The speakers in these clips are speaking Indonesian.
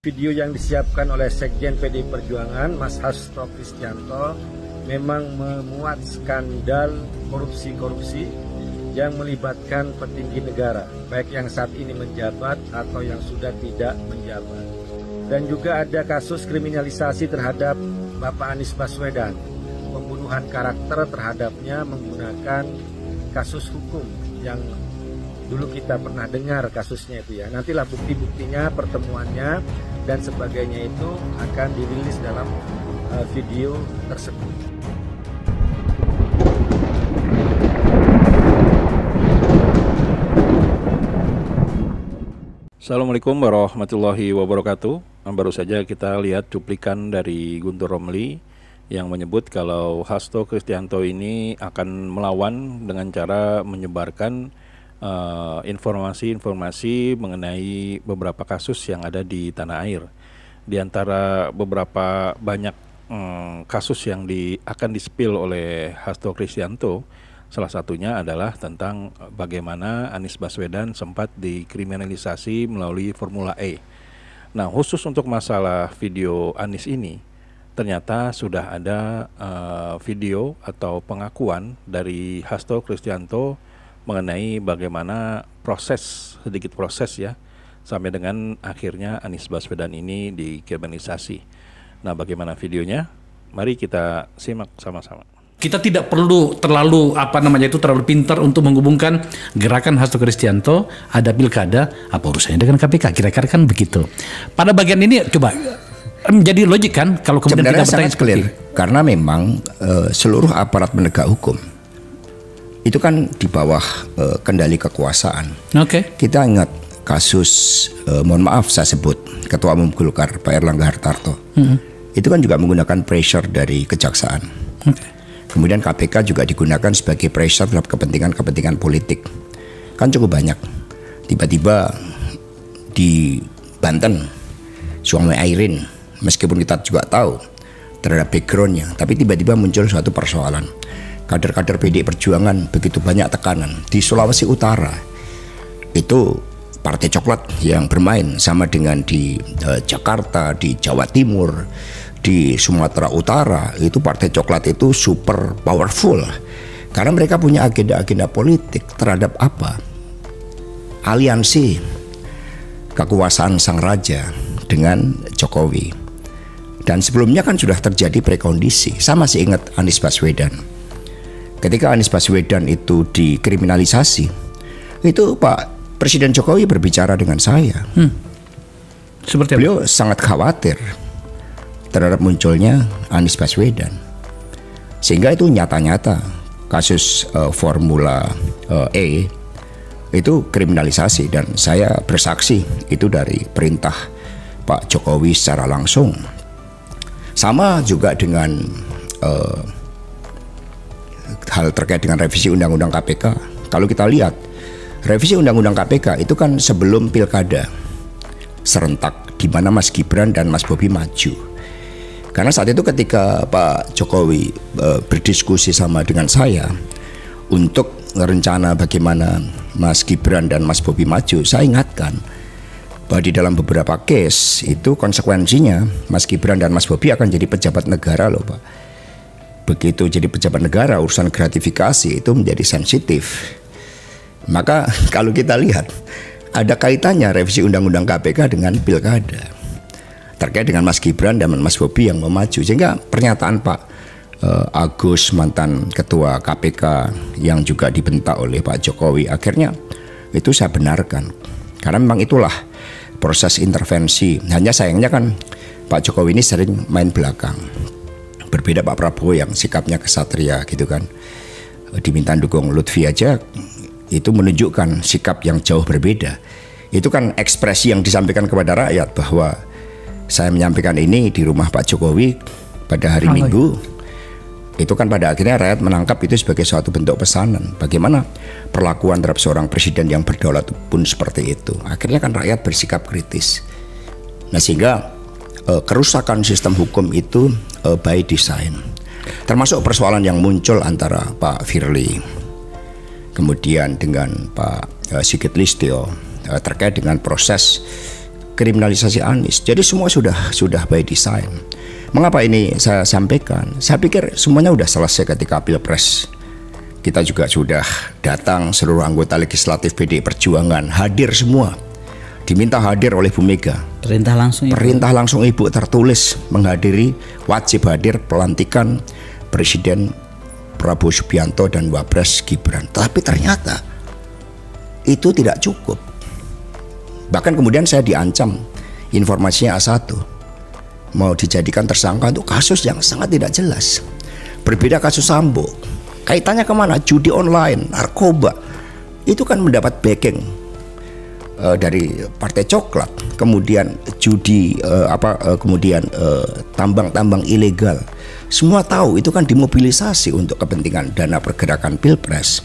Video yang disiapkan oleh Sekjen PDI Perjuangan, Mas Hasto Kristianto, memang memuat skandal korupsi-korupsi yang melibatkan petinggi negara, baik yang saat ini menjabat atau yang sudah tidak menjabat. Dan juga ada kasus kriminalisasi terhadap Bapak Anies Baswedan, pembunuhan karakter terhadapnya menggunakan kasus hukum yang dulu kita pernah dengar kasusnya itu ya. Nantilah bukti-buktinya, pertemuannya dan sebagainya itu akan dirilis dalam video tersebut. Assalamualaikum warahmatullahi wabarakatuh. Baru saja kita lihat cuplikan dari Guntur Romli yang menyebut kalau Hasto Kristianto ini akan melawan dengan cara menyebarkan informasi-informasi mengenai beberapa kasus yang ada di tanah air. Di antara beberapa banyak kasus yang akan di-spill oleh Hasto Kristianto, salah satunya adalah tentang bagaimana Anies Baswedan sempat dikriminalisasi melalui Formula E. Nah, khusus untuk masalah video Anies ini, ternyata sudah ada video atau pengakuan dari Hasto Kristianto mengenai bagaimana sedikit proses ya, sampai dengan akhirnya Anies Baswedan ini dikriminalisasi. Nah, bagaimana videonya? Mari kita simak sama-sama. Kita tidak perlu terlalu terlalu pintar untuk menghubungkan gerakan Hasto Kristianto, ada pilkada, apa urusannya dengan KPK, kira-kira kan begitu. Pada bagian ini coba menjadi logik kan kalau kemudian sebenarnya kita bertanya sangat clear, karena memang seluruh aparat penegak hukum itu kan di bawah kendali kekuasaan. Oke. Kita ingat kasus, mohon maaf saya sebut, Ketua Umum Golkar Pak Erlangga Hartarto. Itu kan juga menggunakan pressure dari kejaksaan. Kemudian KPK juga digunakan sebagai pressure terhadap kepentingan-kepentingan politik. Kan cukup banyak. Tiba-tiba di Banten, Suami Airin, meskipun kita juga tahu terhadap backgroundnya, tapi tiba-tiba muncul suatu persoalan. Kader-kader PDI Perjuangan begitu banyak tekanan. Di Sulawesi Utara itu Partai Coklat yang bermain, sama dengan di Jakarta, di Jawa Timur, di Sumatera Utara, itu Partai Coklat itu super powerful karena mereka punya agenda-agenda politik terhadap apa? Aliansi kekuasaan sang raja dengan Jokowi. Dan sebelumnya kan sudah terjadi prekondisi. Saya masih ingat Anies Baswedan. Ketika Anies Baswedan itu dikriminalisasi, itu Pak Presiden Jokowi berbicara dengan saya. Seperti beliau sangat khawatir terhadap munculnya Anies Baswedan, sehingga itu nyata-nyata kasus Formula E itu kriminalisasi, dan saya bersaksi itu dari perintah Pak Jokowi secara langsung. Sama juga dengan hal terkait dengan revisi Undang-Undang KPK. Kalau kita lihat revisi Undang-Undang KPK itu kan sebelum pilkada serentak di mana Mas Gibran dan Mas Bobi maju. Karena saat itu ketika Pak Jokowi berdiskusi sama dengan saya untuk rencana bagaimana Mas Gibran dan Mas Bobi maju, saya ingatkan bahwa di dalam beberapa case itu konsekuensinya Mas Gibran dan Mas Bobi akan jadi pejabat negara loh Pak. Begitu jadi pejabat negara, urusan gratifikasi itu menjadi sensitif. Maka kalau kita lihat ada kaitannya revisi Undang-Undang KPK dengan pilkada terkait dengan Mas Gibran dan Mas Bobi yang memaju, sehingga pernyataan Pak Agus, mantan ketua KPK yang juga dibentak oleh Pak Jokowi, akhirnya itu saya benarkan karena memang itulah proses intervensi. Hanya sayangnya kan Pak Jokowi ini sering main belakang, berbeda Pak Prabowo yang sikapnya kesatria gitu kan. Diminta dukung Lutfi aja itu menunjukkan sikap yang jauh berbeda. Itu kan ekspresi yang disampaikan kepada rakyat bahwa saya menyampaikan ini di rumah Pak Jokowi pada hari Minggu. Itu kan pada akhirnya rakyat menangkap itu sebagai suatu bentuk pesanan. Bagaimana perlakuan terhadap seorang presiden yang berdaulat pun seperti itu. Akhirnya kan rakyat bersikap kritis. Nah, sehingga kerusakan sistem hukum itu by design. Termasuk persoalan yang muncul antara Pak Firly kemudian dengan Pak Sigit Listio terkait dengan proses kriminalisasi Anies. Jadi semua sudah by design. Mengapa ini saya sampaikan? Saya pikir semuanya sudah selesai ketika Pilpres. Kita juga sudah datang, seluruh anggota legislatif PDI Perjuangan hadir semua. Diminta hadir oleh Bu Mega. Perintah langsung Ibu tertulis menghadiri, wajib hadir pelantikan Presiden Prabowo Subianto dan Wapres Gibran. Tapi ternyata itu tidak cukup. Bahkan kemudian saya diancam, informasinya A1 mau dijadikan tersangka untuk kasus yang sangat tidak jelas. Berbeda kasus Sambo, kaitannya kemana? Judi online, narkoba, itu kan mendapat backing dari Partai Coklat, kemudian judi kemudian tambang-tambang ilegal. Semua tahu itu kan dimobilisasi untuk kepentingan dana pergerakan Pilpres.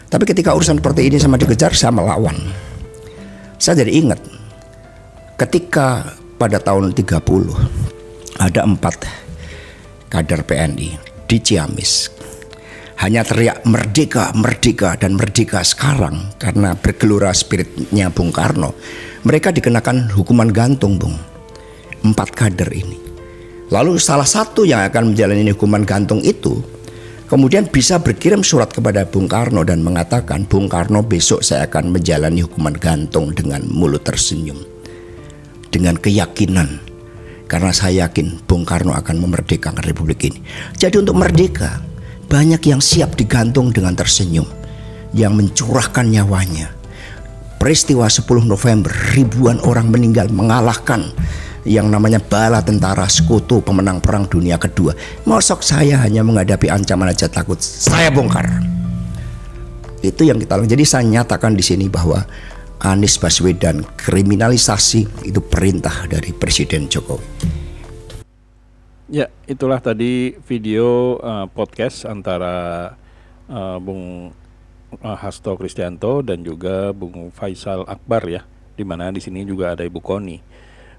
Tapi ketika urusan seperti ini sama dikejar, saya melawan. Saya jadi ingat ketika pada tahun 30 ada 4 kader PNI di Ciamis hanya teriak merdeka, merdeka dan merdeka sekarang karena bergelora spiritnya Bung Karno. Mereka dikenakan hukuman gantung, Bung. 4 kader ini. Lalu salah satu yang akan menjalani hukuman gantung itu kemudian bisa berkirim surat kepada Bung Karno dan mengatakan, Bung Karno, besok saya akan menjalani hukuman gantung dengan mulut tersenyum, dengan keyakinan, karena saya yakin Bung Karno akan memerdekakan Republik ini. Jadi untuk merdeka banyak yang siap digantung dengan tersenyum, yang mencurahkan nyawanya. Peristiwa 10 November, ribuan orang meninggal mengalahkan yang namanya bala tentara sekutu pemenang Perang Dunia Kedua. Mosok saya hanya menghadapi ancaman aja takut, saya bongkar. Itu yang kita lakukan. Jadi saya nyatakan di sini bahwa Anies Baswedan kriminalisasi itu perintah dari Presiden Jokowi. Ya, itulah tadi video podcast antara Bung Hasto Kristianto dan juga Bung Faisal Akbar ya, di mana di sini juga ada Ibu Koni.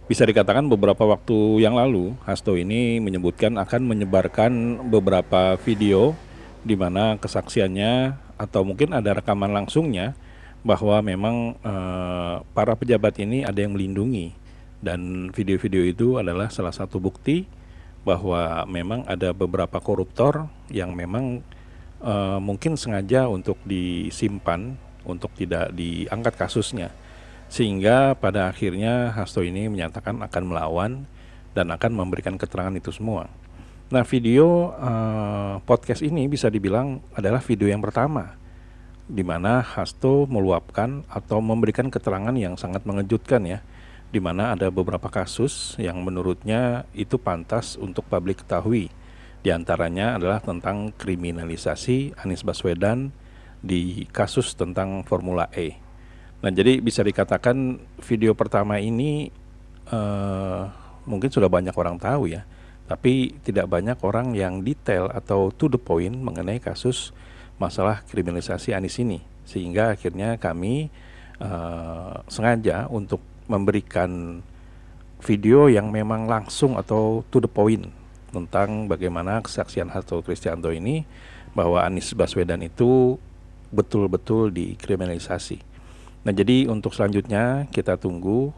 Bisa dikatakan beberapa waktu yang lalu Hasto ini menyebutkan akan menyebarkan beberapa video di mana kesaksiannya atau mungkin ada rekaman langsungnya bahwa memang para pejabat ini ada yang melindungi, dan video-video itu adalah salah satu bukti bahwa memang ada beberapa koruptor yang memang mungkin sengaja untuk disimpan, untuk tidak diangkat kasusnya, sehingga pada akhirnya Hasto ini menyatakan akan melawan dan akan memberikan keterangan itu semua. Nah, video podcast ini bisa dibilang adalah video yang pertama di mana Hasto meluapkan atau memberikan keterangan yang sangat mengejutkan ya, di mana ada beberapa kasus yang menurutnya itu pantas untuk publik ketahui. Di antaranya adalah tentang kriminalisasi Anies Baswedan di kasus tentang Formula E. Nah, jadi bisa dikatakan video pertama ini mungkin sudah banyak orang tahu ya, tapi tidak banyak orang yang detail atau to the point mengenai kasus masalah kriminalisasi Anies ini, sehingga akhirnya kami sengaja untuk memberikan video yang memang langsung atau to the point tentang bagaimana kesaksian Hasto Kristianto ini bahwa Anies Baswedan itu betul-betul dikriminalisasi. Nah, jadi untuk selanjutnya kita tunggu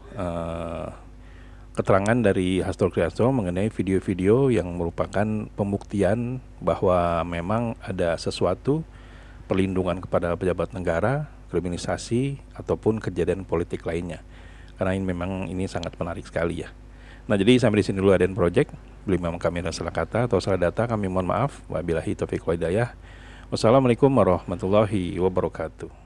keterangan dari Hasto Kristianto mengenai video-video yang merupakan pembuktian bahwa memang ada sesuatu perlindungan kepada pejabat negara, kriminalisasi ataupun kejadian politik lainnya. Karena ini sangat menarik sekali ya. Nah, jadi sampai di sini dulu ADN Project. Bila memang kami ada salah kata atau salah data, kami mohon maaf. Wabillahi taufiq wal hidayah. Wassalamualaikum warahmatullahi wabarakatuh.